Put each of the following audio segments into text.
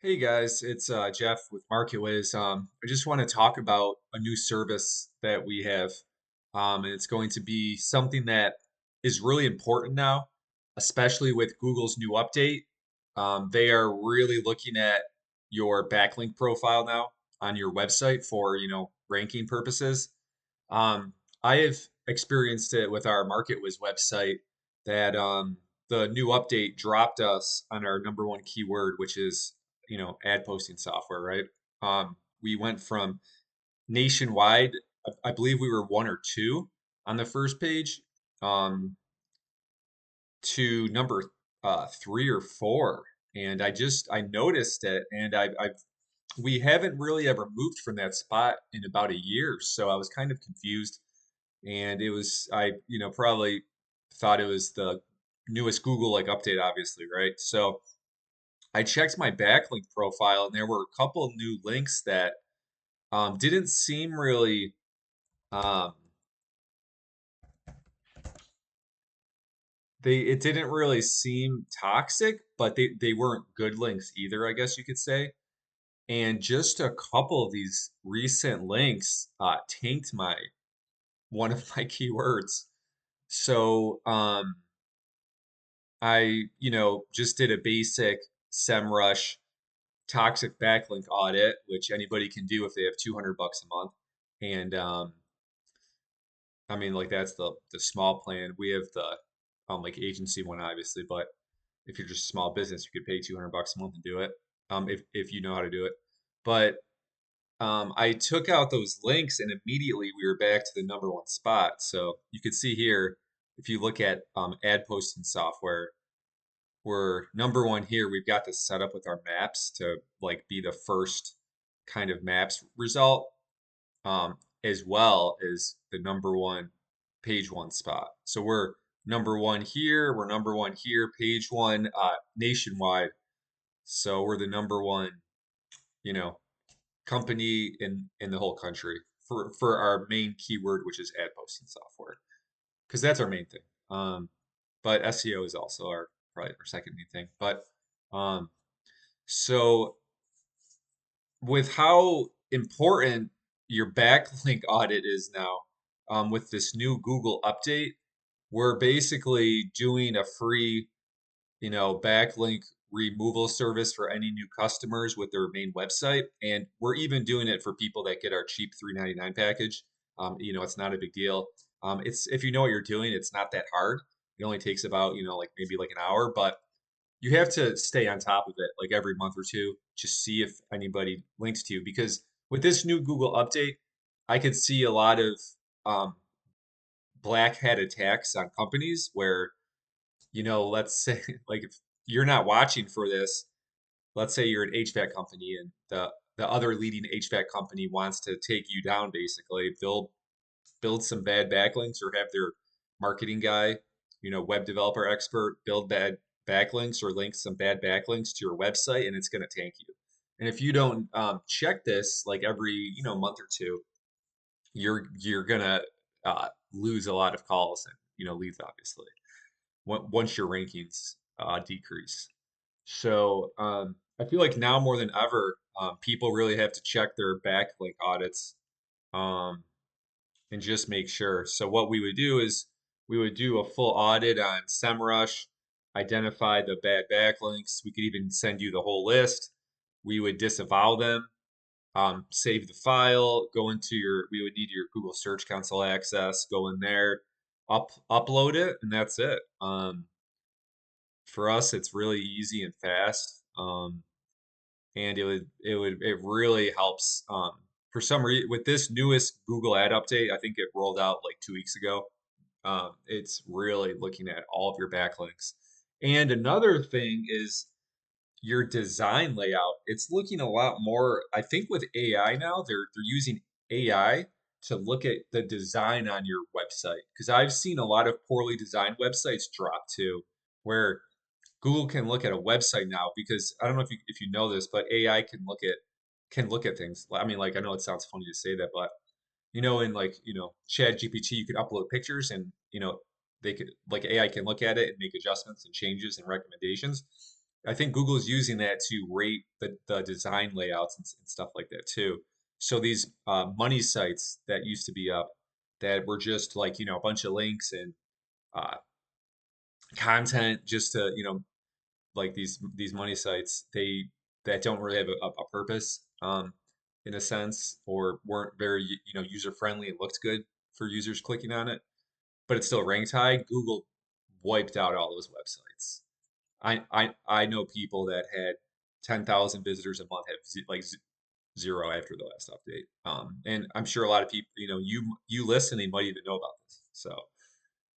Hey guys, it's Jeff with MarketWiz. I just want to talk about a new service that we have, and it's going to be something that is really important now, especially with Google's new update. They are really looking at your backlink profile now on your website for, ranking purposes. Um, I have experienced it with our MarketWiz website that the new update dropped us on our number one keyword, which is ad posting software, right? We went from nationwide, I believe we were one or two on the first page, um, to number three or four, and I noticed it, and I've we haven't really ever moved from that spot in about a year, so I was kind of confused, and it was probably thought it was the newest Google like update, obviously, right? So I checked my backlink profile, and there were a couple new links that didn't seem really um, it didn't really seem toxic, but they weren't good links either, I guess you could say. And just a couple of these recent links tanked my one of my keywords. So I just did a basic SEMrush Toxic Backlink Audit, which anybody can do if they have 200 bucks a month. And I mean, like that's the small plan. We have the like agency one, obviously, but if you're just a small business, you could pay 200 bucks a month and do it. If you know how to do it. But I took out those links and immediately we were back to the number one spot. So you could see here, if you look at ad posting software, we're number one here. We've got this set up with our maps to like be the first kind of maps result, as well as the number one page one spot. So we're number one here. We're number one here, page one, nationwide. So we're the number one, you know, company in the whole country for our main keyword, which is ad posting software, because that's our main thing. But SEO is also our probably our second main thing. But um, so with how important your backlink audit is now, with this new Google update, we're basically doing a free, backlink removal service for any new customers with their main website, and we're even doing it for people that get our cheap 3.99 package. It's not a big deal. It's if you know what you're doing, it's not that hard. It only takes about, like maybe like an hour, but you have to stay on top of it like every month or two, just see if anybody links to you. Because with this new Google update, I could see a lot of um, black hat attacks on companies where, let's say like if you're not watching for this, let's say you're an HVAC company and the other leading HVAC company wants to take you down basically, build some bad backlinks or have their marketing guy, web developer expert build bad backlinks or link some bad backlinks to your website, and it's going to tank you. And if you don't check this like every month or two, you're gonna lose a lot of calls and leads obviously once your rankings decrease. So I feel like now more than ever, people really have to check their backlink audits, um, and just make sure. So what we would do is we would do a full audit on SEMrush, identify the bad backlinks. We could even send you the whole list. We would disavow them, save the file, go into we would need your Google Search Console access, go in there, upload it, and that's it. For us, it's really easy and fast. And it really helps. For some reason, with this newest Google Ad update, I think it rolled out like 2 weeks ago. It's really looking at all of your backlinks. And another thing is your design layout. It's looking a lot more. I think with AI now, they're using AI to look at the design on your website because I've seen a lot of poorly designed websites drop too, where Google can look at a website now because I don't know if you know this, but AI can look at things. I mean, like I know it sounds funny to say that, but in like Chat GPT, you could upload pictures and they could like AI can look at it and make adjustments and changes and recommendations. I think Google's using that to rate the design layouts and stuff like that too. So these money sites that used to be up that were just like, a bunch of links and uh, content just to, like these money sites, they that don't really have a purpose, in a sense, or weren't very, user friendly and looked good for users clicking on it, but it's still ranked high. Google wiped out all those websites. I know people that had 10,000 visitors a month have zero after the last update. And I'm sure a lot of people, you listening might even know about this. So,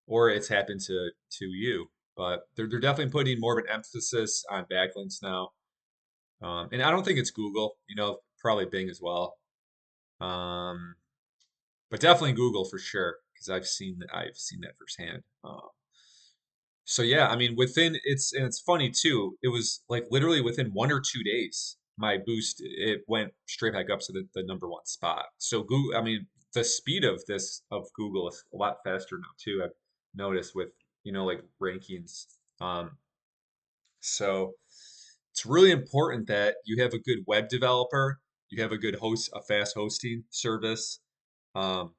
or it's happened to you, but they're definitely putting more of an emphasis on backlinks now. And I don't think it's Google, probably Bing as well. Um, but definitely Google for sure because I've seen that firsthand. So yeah, I mean, and it's funny too. It was like literally within 1 or 2 days, my boost it went straight back up to the number one spot. So Google, I mean, the speed of this of Google is a lot faster now too. I've noticed with like rankings. Um, so it's really important that you have a good web developer, you have a good a fast hosting service. Um,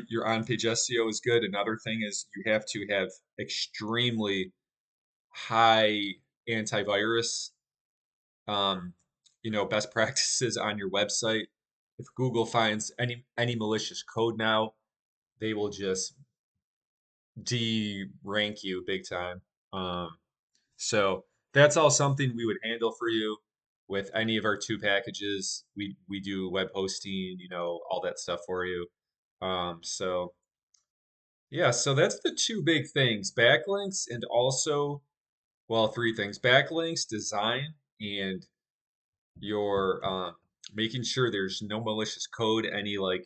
your on-page SEO is good. Another thing is you have to have extremely high antivirus, um, best practices on your website. If Google finds any malicious code now, they will just de-rank you big time. Um, so that's all something we would handle for you with any of our two packages. We do web hosting, all that stuff for you. So yeah, so that's the two big things, backlinks and also, well, three things: backlinks, design, and your making sure there's no malicious code, any like,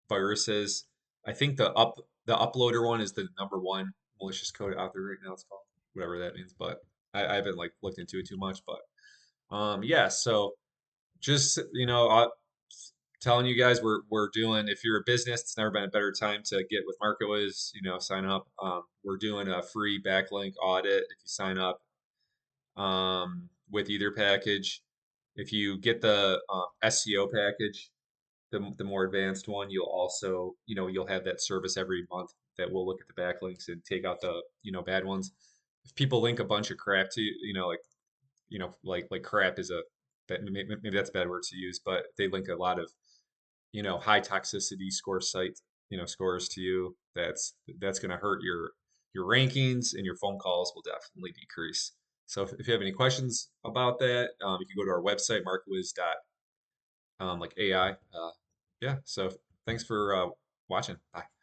viruses. I think the uploader one is the number one malicious code out there right now. It's called whatever that means, but I haven't like looked into it too much. But yeah, so just telling you guys we're doing. If you're a business, it's never been a better time to get with MarketWiz. Sign up. We're doing a free backlink audit if you sign up with either package. If you get the SEO package, the more advanced one, you'll also, you'll have that service every month that will look at the backlinks and take out the, bad ones. If people link a bunch of crap to you, like, like crap is maybe that's a bad word to use, but they link a lot of, high toxicity scores to you. That's going to hurt your rankings, and your phone calls will definitely decrease. So if you have any questions about that, you can go to our website, marketwiz.like AI. Yeah. So thanks for watching. Bye.